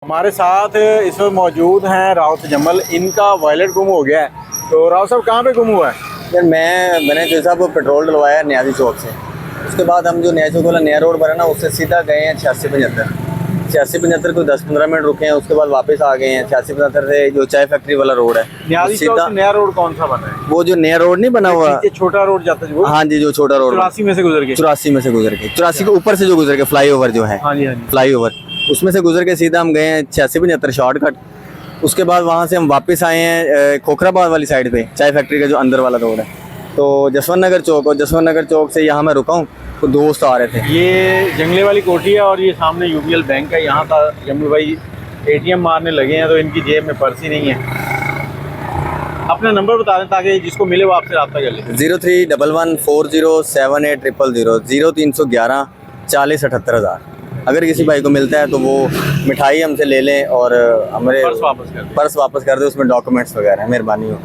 हमारे साथ इस वक्त मौजूद हैं राव तजम्मल। इनका वॉलेट गुम हो गया है। तो राव साहब कहाँ पे गुम हुआ है? यार मैंने जो साहब पेट्रोल डलवाया न्याजी चौक से। उसके बाद हम जो न्याजी चौक वाला नया रोड बना ना उससे सीधा गए हैं 86-75 को 10-15 मिनट रुके हैं। उसके बाद वापस आ गए हैं 86-75 से जो चाय फैक्ट्री वाला रोड है न्याजी चौक से नया रोड कौन सा बना है? वो जो नया रोड नहीं बना हुआ, छोटा रोड जाता है वो? हाँ जी, जो छोटा रोड 84 में से गुजर के 84 के ऊपर से जो गुजर के फ्लाईओवर जो है, हाँ जी हाँ जी। फ्लाईओवर उसमें से गुजर के सीधा हम गए हैं 86-75 शॉर्टकट। उसके बाद वहाँ से हम वापस आए हैं खोखराबाद वाली साइड पे, चाय फैक्ट्री का जो अंदर वाला रोड है। तो जसवंत नगर चौक, और जसवंत नगर चौक से यहाँ मैं रुका हूँ तो दोस्त आ रहे थे। ये जंगले वाली कोठी है और ये सामने यूबीएल बैंक है। यहाँ का जम्मू भाई एटीएम मारने लगे हैं तो इनकी जेब में पर्स ही नहीं है। अपना नंबर बता दें ताकि जिसको मिले वो आपसे रब्ता कर ले। 0311407800 0311 40 78 हज़ार। अगर किसी भाई को मिलता है तो वो मिठाई हमसे ले लें और हमारे पर्स वापस कर दें। पर्स वापस कर दे, उसमें डॉक्यूमेंट्स वगैरह। मेहरबानी हो।